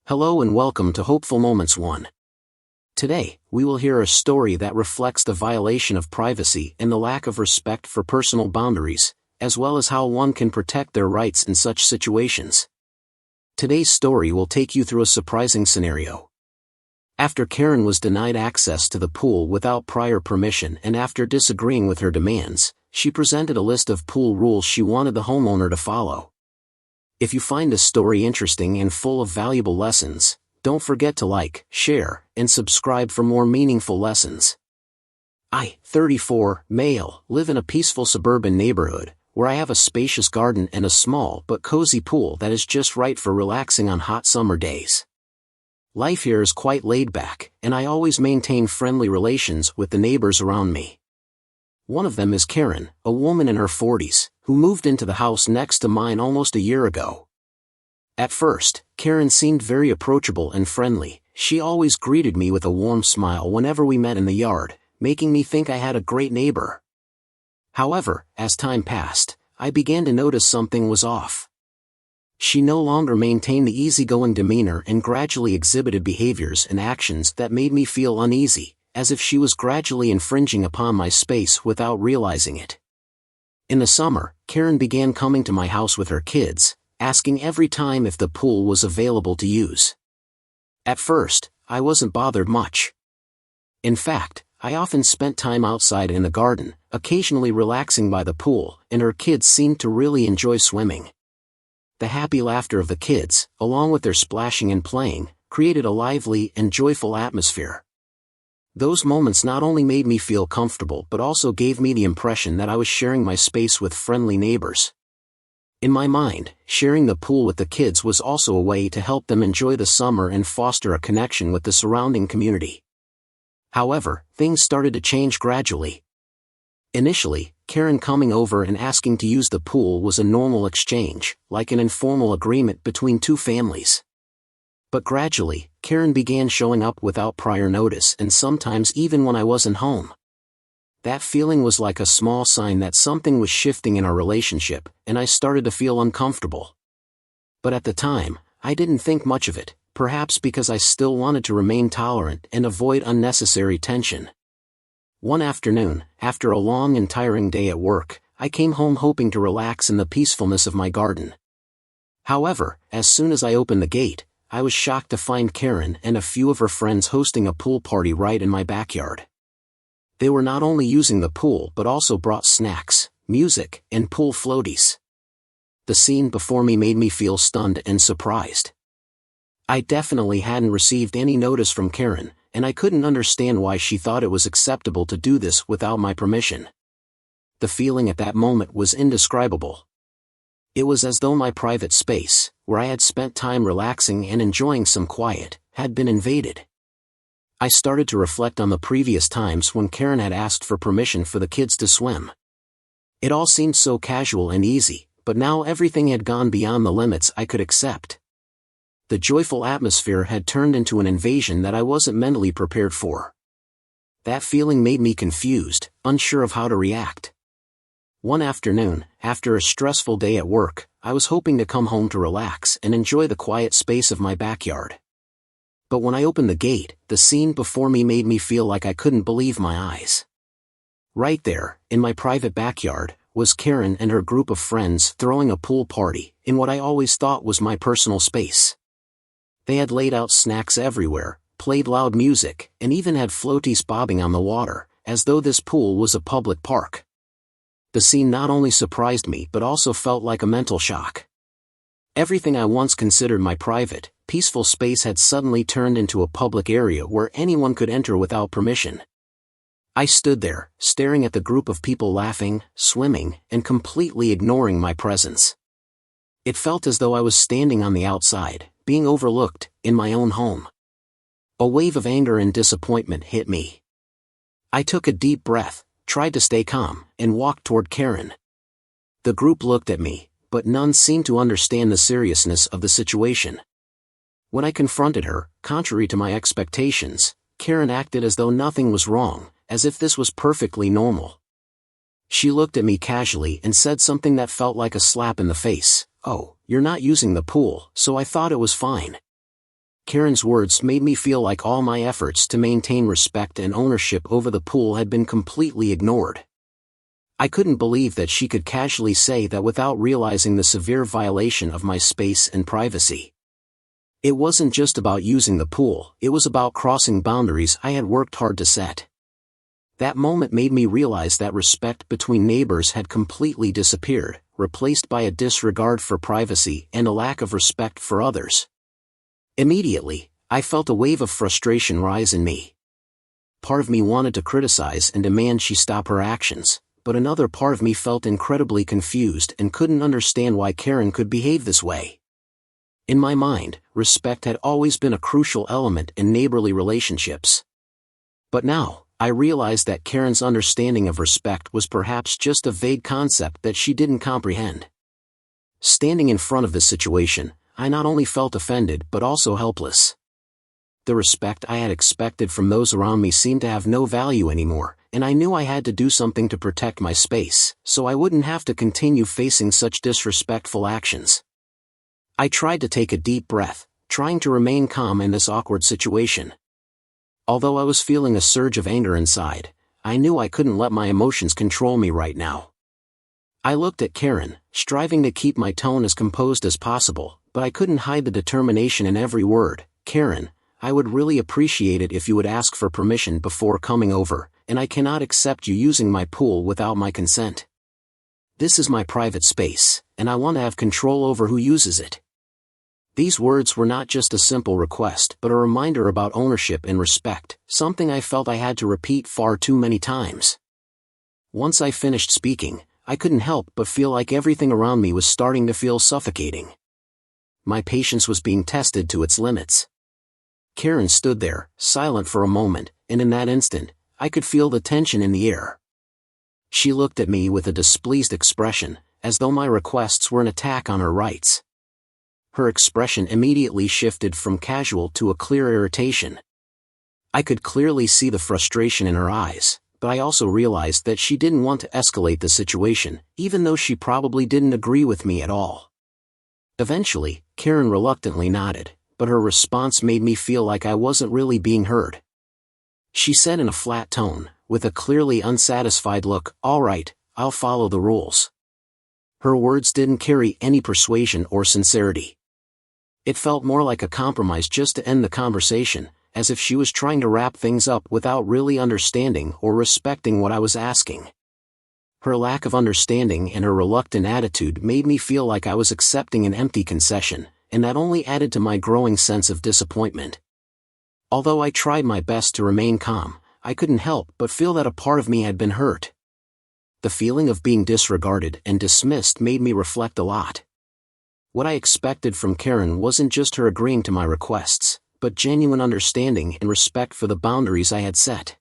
Hello and welcome to Hopeful Moments 1. Today, we will hear a story that reflects the violation of privacy and the lack of respect for personal boundaries, as well as how one can protect their rights in such situations. Today's story will take you through a surprising scenario. After Karen was denied access to the pool without prior permission and after disagreeing with her demands, she presented a list of pool rules she wanted the homeowner to follow. If you find this story interesting and full of valuable lessons, don't forget to like, share, and subscribe for more meaningful lessons. I, 34, male, live in a peaceful suburban neighborhood, where I have a spacious garden and a small but cozy pool that is just right for relaxing on hot summer days. Life here is quite laid back, and I always maintain friendly relations with the neighbors around me. One of them is Karen, a woman in her 40s, who moved into the house next to mine almost a year ago. At first, Karen seemed very approachable and friendly. She always greeted me with a warm smile whenever we met in the yard, making me think I had a great neighbor. However, as time passed, I began to notice something was off. She no longer maintained the easygoing demeanor and gradually exhibited behaviors and actions that made me feel uneasy, as if she was gradually infringing upon my space without realizing it. In the summer, Karen began coming to my house with her kids, asking every time if the pool was available to use. At first, I wasn't bothered much. In fact, I often spent time outside in the garden, occasionally relaxing by the pool, and her kids seemed to really enjoy swimming. The happy laughter of the kids, along with their splashing and playing, created a lively and joyful atmosphere. Those moments not only made me feel comfortable but also gave me the impression that I was sharing my space with friendly neighbors. In my mind, sharing the pool with the kids was also a way to help them enjoy the summer and foster a connection with the surrounding community. However, things started to change gradually. Initially, Karen coming over and asking to use the pool was a normal exchange, like an informal agreement between two families. But gradually, Karen began showing up without prior notice and sometimes even when I wasn't home. That feeling was like a small sign that something was shifting in our relationship, and I started to feel uncomfortable. But at the time, I didn't think much of it, perhaps because I still wanted to remain tolerant and avoid unnecessary tension. One afternoon, after a long and tiring day at work, I came home hoping to relax in the peacefulness of my garden. However, as soon as I opened the gate, I was shocked to find Karen and a few of her friends hosting a pool party right in my backyard. They were not only using the pool but also brought snacks, music, and pool floaties. The scene before me made me feel stunned and surprised. I definitely hadn't received any notice from Karen, and I couldn't understand why she thought it was acceptable to do this without my permission. The feeling at that moment was indescribable. It was as though my private space, where I had spent time relaxing and enjoying some quiet, had been invaded. I started to reflect on the previous times when Karen had asked for permission for the kids to swim. It all seemed so casual and easy, but now everything had gone beyond the limits I could accept. The joyful atmosphere had turned into an invasion that I wasn't mentally prepared for. That feeling made me confused, unsure of how to react. One afternoon, after a stressful day at work, I was hoping to come home to relax and enjoy the quiet space of my backyard. But when I opened the gate, the scene before me made me feel like I couldn't believe my eyes. Right there, in my private backyard, was Karen and her group of friends throwing a pool party, in what I always thought was my personal space. They had laid out snacks everywhere, played loud music, and even had floaties bobbing on the water, as though this pool was a public park. The scene not only surprised me but also felt like a mental shock. Everything I once considered my private, peaceful space had suddenly turned into a public area where anyone could enter without permission. I stood there, staring at the group of people laughing, swimming, and completely ignoring my presence. It felt as though I was standing on the outside, being overlooked, in my own home. A wave of anger and disappointment hit me. I took a deep breath, tried to stay calm, and walked toward Karen. The group looked at me, but none seemed to understand the seriousness of the situation. When I confronted her, contrary to my expectations, Karen acted as though nothing was wrong, as if this was perfectly normal. She looked at me casually and said something that felt like a slap in the face. "Oh, you're not using the pool, so I thought it was fine." Karen's words made me feel like all my efforts to maintain respect and ownership over the pool had been completely ignored. I couldn't believe that she could casually say that without realizing the severe violation of my space and privacy. It wasn't just about using the pool, it was about crossing boundaries I had worked hard to set. That moment made me realize that respect between neighbors had completely disappeared, replaced by a disregard for privacy and a lack of respect for others. Immediately, I felt a wave of frustration rise in me. Part of me wanted to criticize and demand she stop her actions, but another part of me felt incredibly confused and couldn't understand why Karen could behave this way. In my mind, respect had always been a crucial element in neighborly relationships. But now, I realized that Karen's understanding of respect was perhaps just a vague concept that she didn't comprehend. Standing in front of this situation, I not only felt offended but also helpless. The respect I had expected from those around me seemed to have no value anymore, and I knew I had to do something to protect my space, so I wouldn't have to continue facing such disrespectful actions. I tried to take a deep breath, trying to remain calm in this awkward situation. Although I was feeling a surge of anger inside, I knew I couldn't let my emotions control me right now. I looked at Karen, striving to keep my tone as composed as possible, but I couldn't hide the determination in every word. Karen, I would really appreciate it if you would ask for permission before coming over, and I cannot accept you using my pool without my consent. This is my private space, and I want to have control over who uses it. These words were not just a simple request but a reminder about ownership and respect, something I felt I had to repeat far too many times. Once I finished speaking, I couldn't help but feel like everything around me was starting to feel suffocating. My patience was being tested to its limits. Karen stood there, silent for a moment, and in that instant, I could feel the tension in the air. She looked at me with a displeased expression, as though my requests were an attack on her rights. Her expression immediately shifted from casual to a clear irritation. I could clearly see the frustration in her eyes, but I also realized that she didn't want to escalate the situation, even though she probably didn't agree with me at all. Eventually, Karen reluctantly nodded, but her response made me feel like I wasn't really being heard. She said in a flat tone, with a clearly unsatisfied look, "All right, I'll follow the rules." Her words didn't carry any persuasion or sincerity. It felt more like a compromise just to end the conversation, as if she was trying to wrap things up without really understanding or respecting what I was asking. Her lack of understanding and her reluctant attitude made me feel like I was accepting an empty concession, and that only added to my growing sense of disappointment. Although I tried my best to remain calm, I couldn't help but feel that a part of me had been hurt. The feeling of being disregarded and dismissed made me reflect a lot. What I expected from Karen wasn't just her agreeing to my requests, but genuine understanding and respect for the boundaries I had set.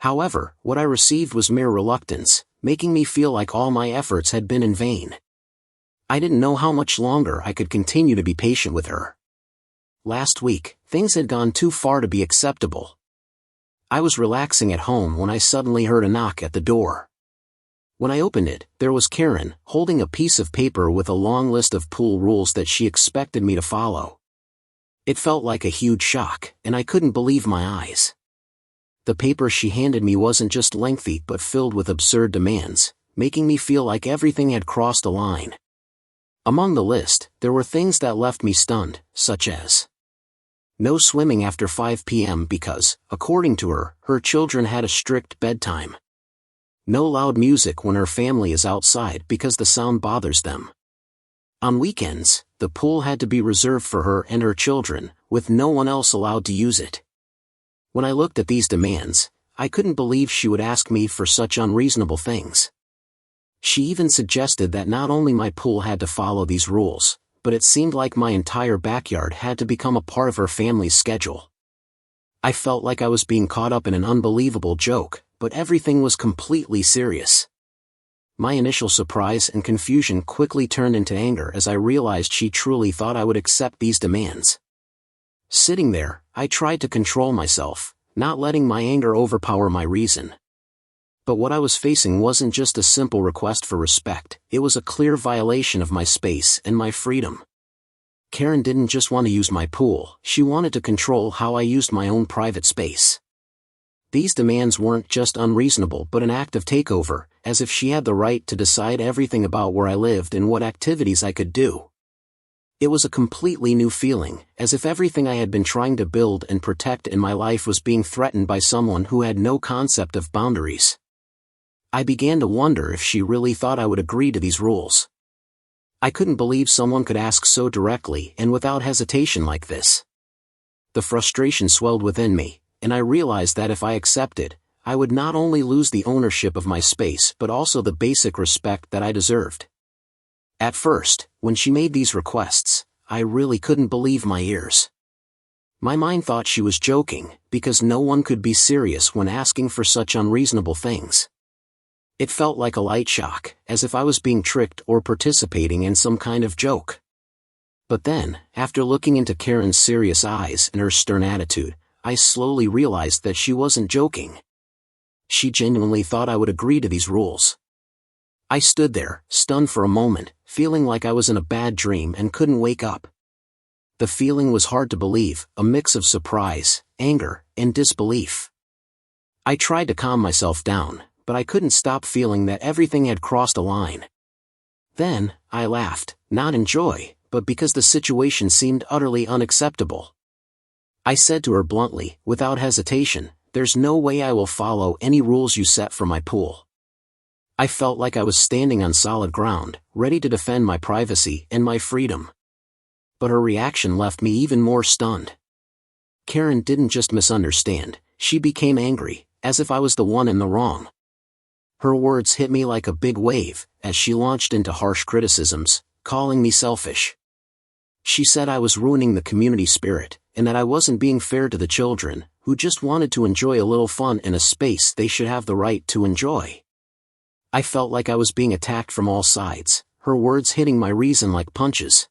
However, what I received was mere reluctance, making me feel like all my efforts had been in vain. I didn't know how much longer I could continue to be patient with her. Last week, things had gone too far to be acceptable. I was relaxing at home when I suddenly heard a knock at the door. When I opened it, there was Karen, holding a piece of paper with a long list of pool rules that she expected me to follow. It felt like a huge shock, and I couldn't believe my eyes. The paper she handed me wasn't just lengthy but filled with absurd demands, making me feel like everything had crossed a line. Among the list, there were things that left me stunned, such as no swimming after 5 p.m. because, according to her, her children had a strict bedtime. No loud music when her family is outside because the sound bothers them. On weekends, the pool had to be reserved for her and her children, with no one else allowed to use it. When I looked at these demands, I couldn't believe she would ask me for such unreasonable things. She even suggested that not only my pool had to follow these rules, but it seemed like my entire backyard had to become a part of her family's schedule. I felt like I was being caught up in an unbelievable joke, but everything was completely serious. My initial surprise and confusion quickly turned into anger as I realized she truly thought I would accept these demands. Sitting there, I tried to control myself, not letting my anger overpower my reason. But what I was facing wasn't just a simple request for respect, it was a clear violation of my space and my freedom. Karen didn't just want to use my pool, she wanted to control how I used my own private space. These demands weren't just unreasonable but an act of takeover, as if she had the right to decide everything about where I lived and what activities I could do. It was a completely new feeling, as if everything I had been trying to build and protect in my life was being threatened by someone who had no concept of boundaries. I began to wonder if she really thought I would agree to these rules. I couldn't believe someone could ask so directly and without hesitation like this. The frustration swelled within me, and I realized that if I accepted, I would not only lose the ownership of my space but also the basic respect that I deserved. At first, when she made these requests, I really couldn't believe my ears. My mind thought she was joking, because no one could be serious when asking for such unreasonable things. It felt like a light shock, as if I was being tricked or participating in some kind of joke. But then, after looking into Karen's serious eyes and her stern attitude, I slowly realized that she wasn't joking. She genuinely thought I would agree to these rules. I stood there, stunned for a moment, feeling like I was in a bad dream and couldn't wake up. The feeling was hard to believe, a mix of surprise, anger, and disbelief. I tried to calm myself down, but I couldn't stop feeling that everything had crossed a line. Then, I laughed, not in joy, but because the situation seemed utterly unacceptable. I said to her bluntly, without hesitation, "There's no way I will follow any rules you set for my pool." I felt like I was standing on solid ground, ready to defend my privacy and my freedom. But her reaction left me even more stunned. Karen didn't just misunderstand, she became angry, as if I was the one in the wrong. Her words hit me like a big wave, as she launched into harsh criticisms, calling me selfish. She said I was ruining the community spirit, and that I wasn't being fair to the children, who just wanted to enjoy a little fun in a space they should have the right to enjoy. I felt like I was being attacked from all sides, her words hitting my reason like punches.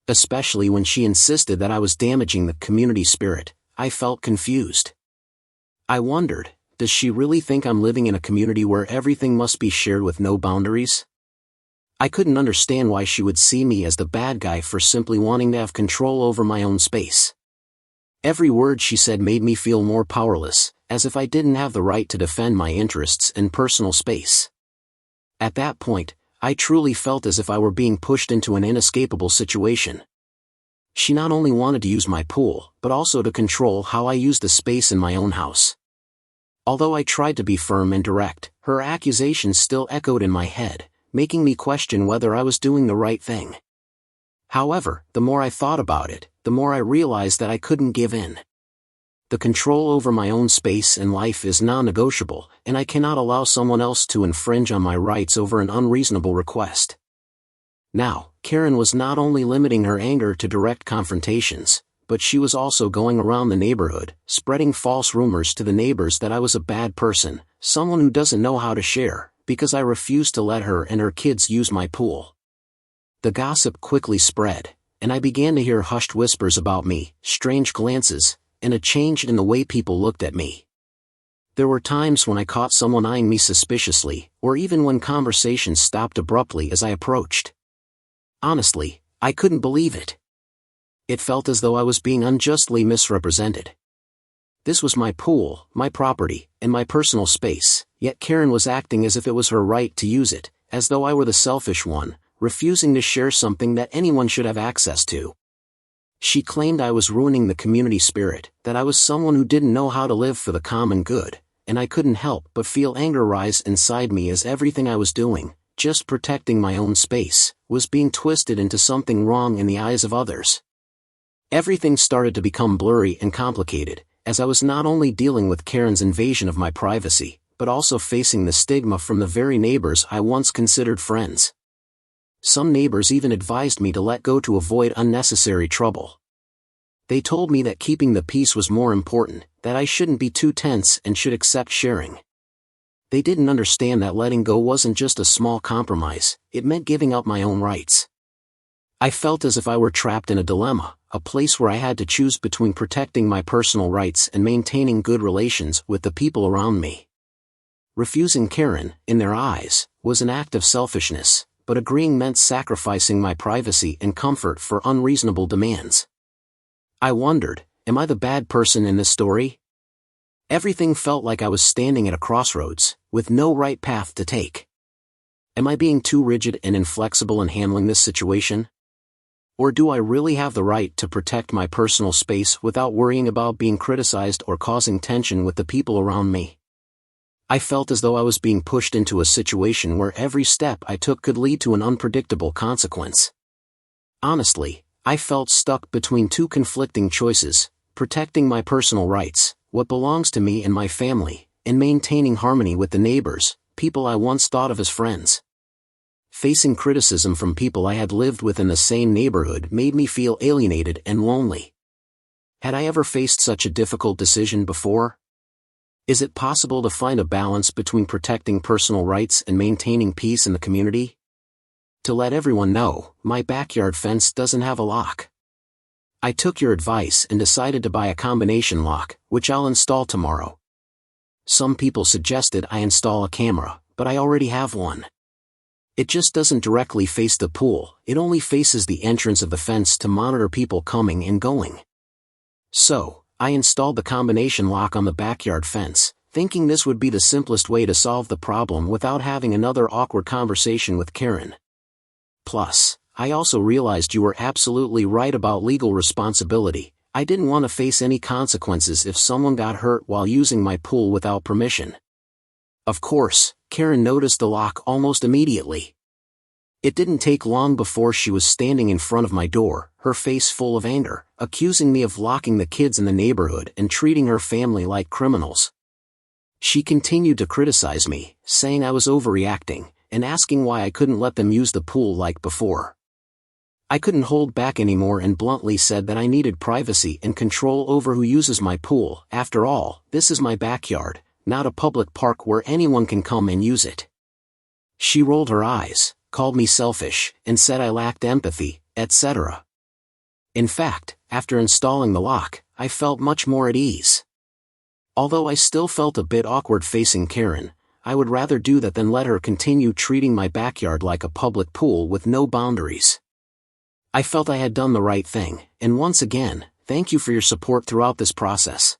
Especially when she insisted that I was damaging the community spirit, I felt confused. I wondered, does she really think I'm living in a community where everything must be shared with no boundaries? I couldn't understand why she would see me as the bad guy for simply wanting to have control over my own space. Every word she said made me feel more powerless, as if I didn't have the right to defend my interests and personal space. At that point, I truly felt as if I were being pushed into an inescapable situation. She not only wanted to use my pool, but also to control how I used the space in my own house. Although I tried to be firm and direct, her accusations still echoed in my head, making me question whether I was doing the right thing. However, the more I thought about it, the more I realized that I couldn't give in. The control over my own space and life is non-negotiable, and I cannot allow someone else to infringe on my rights over an unreasonable request. Now, Karen was not only limiting her anger to direct confrontations, but she was also going around the neighborhood, spreading false rumors to the neighbors that I was a bad person, someone who doesn't know how to share, because I refused to let her and her kids use my pool. The gossip quickly spread, and I began to hear hushed whispers about me, strange glances, and a change in the way people looked at me. There were times when I caught someone eyeing me suspiciously, or even when conversations stopped abruptly as I approached. Honestly, I couldn't believe it. It felt as though I was being unjustly misrepresented. This was my pool, my property, and my personal space, yet Karen was acting as if it was her right to use it, as though I were the selfish one, refusing to share something that anyone should have access to. She claimed I was ruining the community spirit, that I was someone who didn't know how to live for the common good, and I couldn't help but feel anger rise inside me as everything I was doing, just protecting my own space, was being twisted into something wrong in the eyes of others. Everything started to become blurry and complicated, as I was not only dealing with Karen's invasion of my privacy, but also facing the stigma from the very neighbors I once considered friends. Some neighbors even advised me to let go to avoid unnecessary trouble. They told me that keeping the peace was more important, that I shouldn't be too tense and should accept sharing. They didn't understand that letting go wasn't just a small compromise, it meant giving up my own rights. I felt as if I were trapped in a dilemma, a place where I had to choose between protecting my personal rights and maintaining good relations with the people around me. Refusing Karen, in their eyes, was an act of selfishness, but agreeing meant sacrificing my privacy and comfort for unreasonable demands. I wondered, am I the bad person in this story? Everything felt like I was standing at a crossroads, with no right path to take. Am I being too rigid and inflexible in handling this situation? Or do I really have the right to protect my personal space without worrying about being criticized or causing tension with the people around me? I felt as though I was being pushed into a situation where every step I took could lead to an unpredictable consequence. Honestly, I felt stuck between two conflicting choices: protecting my personal rights, what belongs to me and my family, and maintaining harmony with the neighbors, people I once thought of as friends. Facing criticism from people I had lived with in the same neighborhood made me feel alienated and lonely. Had I ever faced such a difficult decision before? Is it possible to find a balance between protecting personal rights and maintaining peace in the community? To let everyone know, my backyard fence doesn't have a lock. I took your advice and decided to buy a combination lock, which I'll install tomorrow. Some people suggested I install a camera, but I already have one. It just doesn't directly face the pool, it only faces the entrance of the fence to monitor people coming and going. So, I installed the combination lock on the backyard fence, thinking this would be the simplest way to solve the problem without having another awkward conversation with Karen. Plus, I also realized you were absolutely right about legal responsibility. I didn't want to face any consequences if someone got hurt while using my pool without permission. Of course, Karen noticed the lock almost immediately. It didn't take long before she was standing in front of my door, her face full of anger, accusing me of locking the kids in the neighborhood and treating her family like criminals. She continued to criticize me, saying I was overreacting, and asking why I couldn't let them use the pool like before. I couldn't hold back anymore and bluntly said that I needed privacy and control over who uses my pool. After all, this is my backyard, not a public park where anyone can come and use it. She rolled her eyes, called me selfish, and said I lacked empathy, etc. In fact, after installing the lock, I felt much more at ease. Although I still felt a bit awkward facing Karen, I would rather do that than let her continue treating my backyard like a public pool with no boundaries. I felt I had done the right thing, and once again, thank you for your support throughout this process.